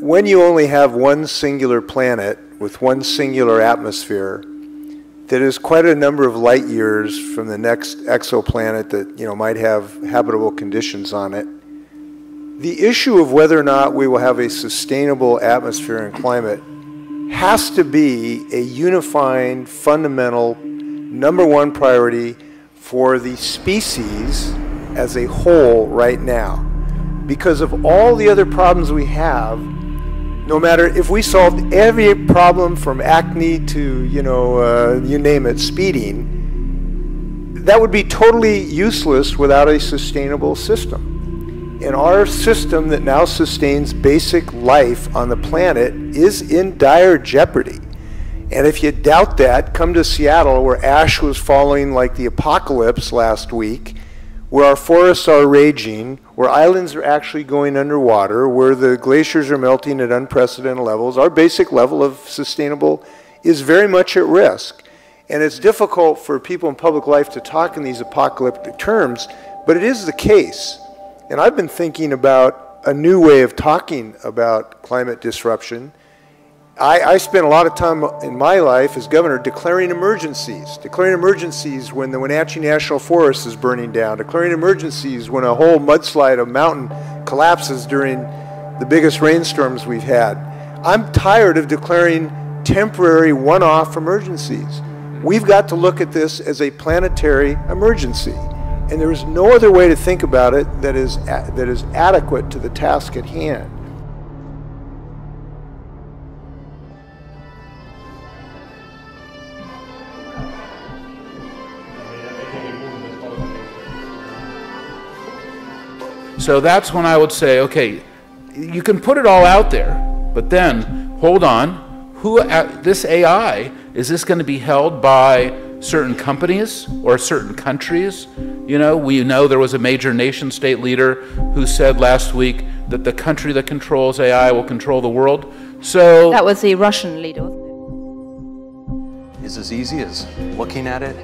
when you only have one singular planet with one singular atmosphere that is quite a number of light years from the next exoplanet that, you know, might have habitable conditions on it, the issue of whether or not we will have a sustainable atmosphere and climate has to be a unifying, fundamental, #1 priority for the species as a whole right now. Because of all the other problems we have, no matter if we solved every problem from acne to, you name it, speeding, that would be totally useless without a sustainable system. And our system that now sustains basic life on the planet is in dire jeopardy. And if you doubt that, come to Seattle, where ash was falling like the apocalypse last week, where our forests are raging, where islands are actually going underwater, where the glaciers are melting at unprecedented levels. Our basic level of sustainable is very much at risk. And it's difficult for people in public life to talk in these apocalyptic terms, but it is the case. And I've been thinking about a new way of talking about climate disruption. I spent a lot of time in my life as governor declaring emergencies when the Wenatchee National Forest is burning down, declaring emergencies when a whole mudslide of mountain collapses during the biggest rainstorms we've had. I'm tired of declaring temporary one-off emergencies. We've got to look at this as a planetary emergency, and there is no other way to think about it that is adequate to the task at hand. So that's when I would say, okay, you can put it all out there, but then, hold on, this AI, is this going to be held by certain companies or certain countries? You know, we know there was a major nation-state leader who said last week that the country that controls AI will control the world. So that was the Russian leader. It's as easy as looking at it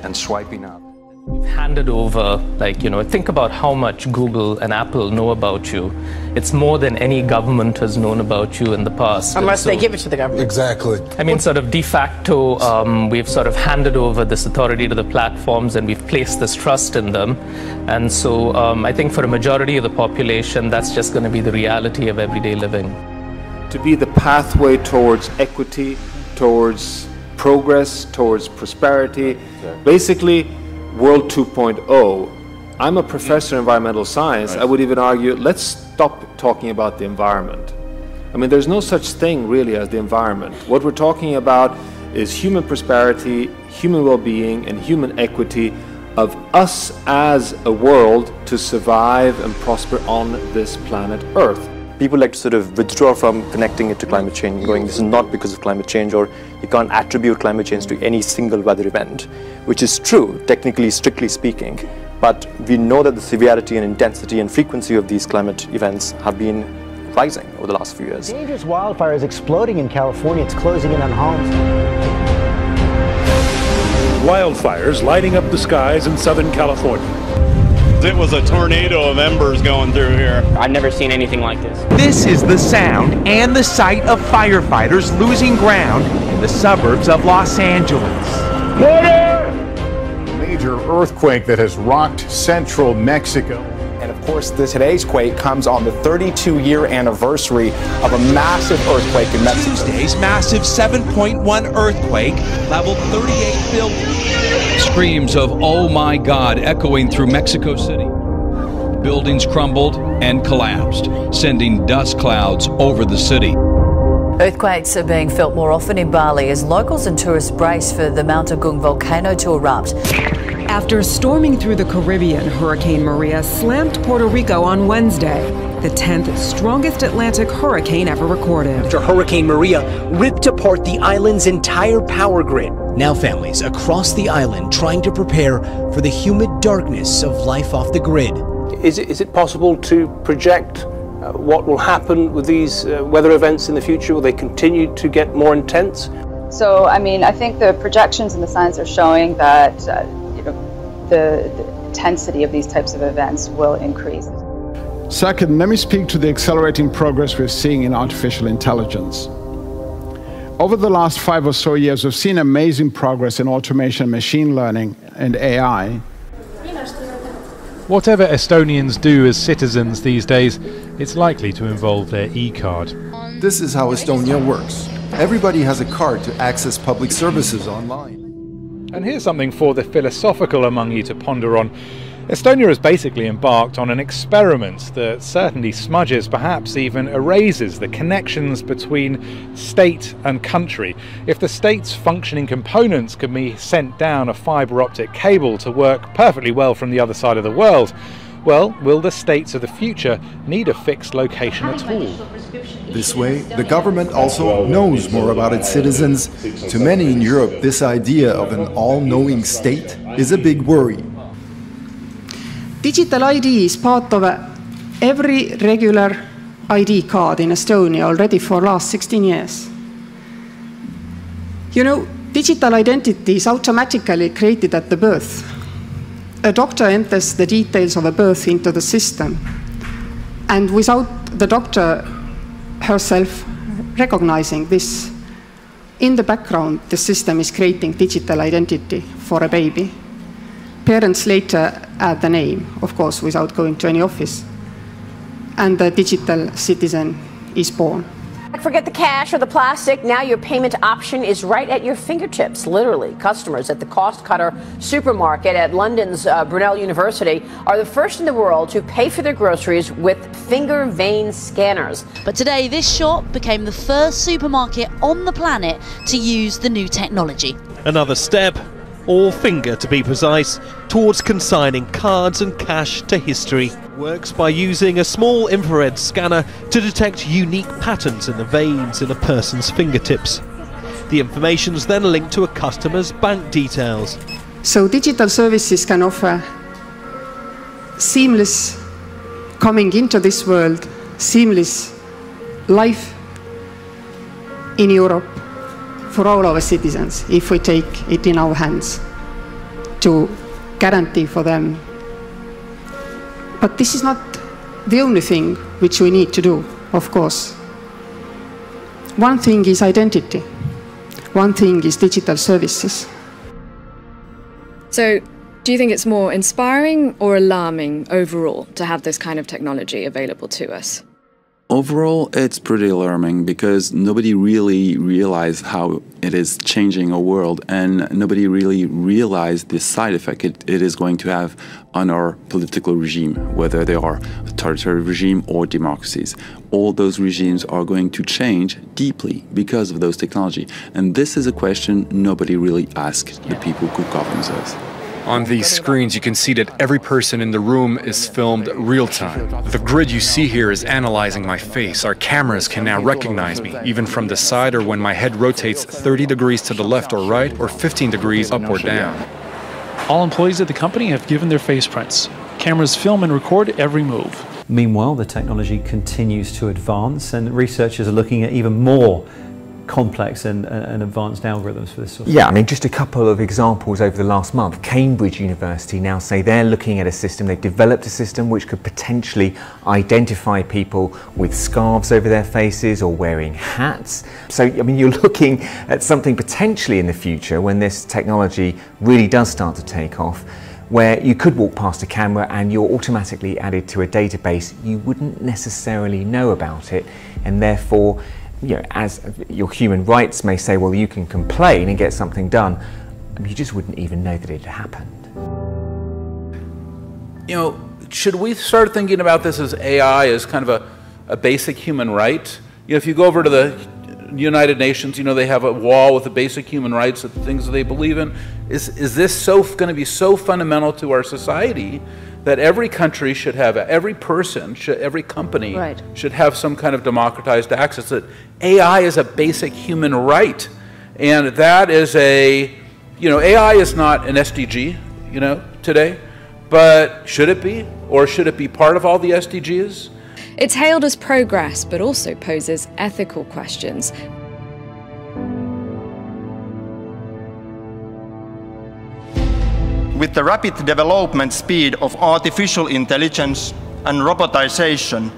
and swiping up. We've handed over, think about how much Google and Apple know about you. It's more than any government has known about you in the past. Unless they give it to the government. Exactly. I mean, sort of de facto, we've sort of handed over this authority to the platforms and we've placed this trust in them. And so I think for a majority of the population, that's just going to be the reality of everyday living. To be the pathway towards equity, towards progress, towards prosperity, basically, World 2.0. I'm a professor in environmental science. I would even argue, let's stop talking about the environment. I mean, there's no such thing really as the environment. What we're talking about is human prosperity, human well-being, and human equity of us as a world to survive and prosper on this planet Earth. People like to sort of withdraw from connecting it to climate change, going, this is not because of climate change, or you can't attribute climate change to any single weather event, which is true, technically, strictly speaking. But we know that the severity and intensity and frequency of these climate events have been rising over the last few years. Dangerous wildfires exploding in California. It's closing in on homes. Wildfires lighting up the skies in Southern California. It was a tornado of embers going through here. I've never seen anything like this. This is the sound and the sight of firefighters losing ground in the suburbs of Los Angeles. A major earthquake that has rocked central Mexico. And of course, today's quake comes on the 32-year anniversary of a massive earthquake in Mexico. Tuesday's massive 7.1 earthquake leveled 38 buildings. Screams of "Oh my God" echoing through Mexico City. Buildings crumbled and collapsed, sending dust clouds over the city. Earthquakes are being felt more often in Bali as locals and tourists brace for the Mount Agung volcano to erupt. After storming through the Caribbean, Hurricane Maria slammed Puerto Rico on Wednesday, the 10th strongest Atlantic hurricane ever recorded. After Hurricane Maria ripped apart the island's entire power grid. Now families across the island trying to prepare for the humid darkness of life off the grid. Is it possible to project what will happen with these weather events in the future? Will they continue to get more intense? So, I mean, I think the projections and the signs are showing that the intensity of these types of events will increase. Second, let me speak to the accelerating progress we're seeing in artificial intelligence. Over the last 5 or so years, we've seen amazing progress in automation, machine learning, and AI. Whatever Estonians do as citizens these days, it's likely to involve their e-card. This is how Estonia works. Everybody has a card to access public services online. And here's something for the philosophical among you to ponder on. Estonia has basically embarked on an experiment that certainly smudges, perhaps even erases, the connections between state and country. If the state's functioning components can be sent down a fibre optic cable to work perfectly well from the other side of the world, well, will the states of the future need a fixed location at all? This way, the government also knows more about its citizens. To many in Europe, this idea of an all-knowing state is a big worry. Digital ID is part of every regular ID card in Estonia already for the last 16 years. You know, digital identity is automatically created at the birth. A doctor enters the details of a birth into the system, and without the doctor herself recognizing this, in the background, the system is creating digital identity for a baby. Parents later add the name, of course, without going to any office, and the digital citizen is born. Forget the cash or the plastic. Now your payment option is right at your fingertips, literally. Customers at the Cost Cutter supermarket at London's Brunel University are the first in the world to pay for their groceries with finger vein scanners. But today, this shop became the first supermarket on the planet to use the new technology. Another step, or finger to be precise, towards consigning cards and cash to history. Works by using a small infrared scanner to detect unique patterns in the veins in a person's fingertips. The information is then linked to a customer's bank details. So digital services can offer seamless coming into this world, seamless life in Europe for all our citizens, if we take it in our hands to guarantee for them. But this is not the only thing which we need to do, of course. One thing is identity. One thing is digital services. So, do you think it's more inspiring or alarming overall to have this kind of technology available to us? Overall, it's pretty alarming because nobody really realized how it is changing our world, and nobody really realized the side effect it is going to have on our political regime, whether they are authoritarian regime or democracies. All those regimes are going to change deeply because of those technology. And this is a question nobody really asked the people who govern us. On these screens, you can see that every person in the room is filmed real time. The grid you see here is analyzing my face. Our cameras can now recognize me, even from the side or when my head rotates 30 degrees to the left or right, or 15 degrees up or down. All employees at the company have given their face prints. Cameras film and record every move. Meanwhile, the technology continues to advance, and researchers are looking at even more complex and advanced algorithms for this sort of thing. I mean, just a couple of examples over the last month. Cambridge University now say they're looking at a system, they've developed a system which could potentially identify people with scarves over their faces or wearing hats. So, I mean, you're looking at something potentially in the future when this technology really does start to take off, where you could walk past a camera and you're automatically added to a database. You wouldn't necessarily know about it, and therefore, you know, as your human rights may say, well, you can complain and get something done, you just wouldn't even know that it happened. You know, should we start thinking about this as AI as kind of a basic human right? You know, if you go over to the United Nations, you know, they have a wall with the basic human rights, the things that they believe in. Is this going to be so fundamental to our society that every country should have, every person, every company should have some kind of democratized access, that AI is a basic human right? And that is AI is not an SDG, you know, today, but should it be? Or should it be part of all the SDGs? It's hailed as progress, but also poses ethical questions. With the rapid development speed of artificial intelligence, and robotization,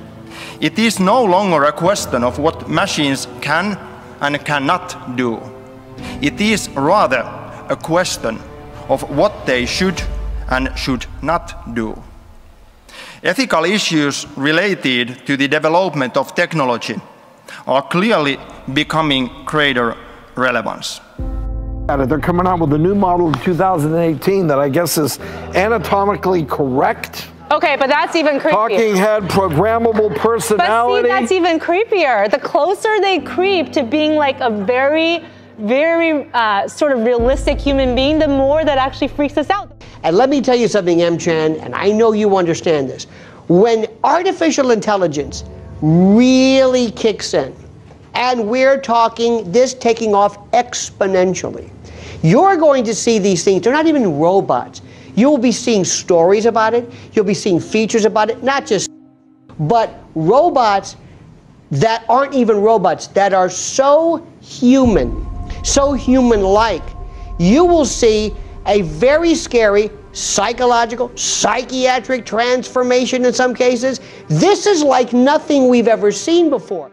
it is no longer a question of what machines can and cannot do. It is rather a question of what they should and should not do. Ethical issues related to the development of technology are clearly becoming greater relevance. They're coming out with a new model in 2018 that I guess is anatomically correct. Okay, but that's even creepier. Talking head, programmable personality. But see, that's even creepier. The closer they creep to being like a very, very sort of realistic human being, the more that actually freaks us out. And let me tell you something, M-Chan, and I know you understand this. When artificial intelligence really kicks in, and we're talking this taking off exponentially, you're going to see these things. They're not even robots. You will be seeing stories about it. You'll be seeing features about it, not just, but robots that aren't even robots, that are so human, so human-like. You will see a very scary psychological, psychiatric transformation in some cases. This is like nothing we've ever seen before.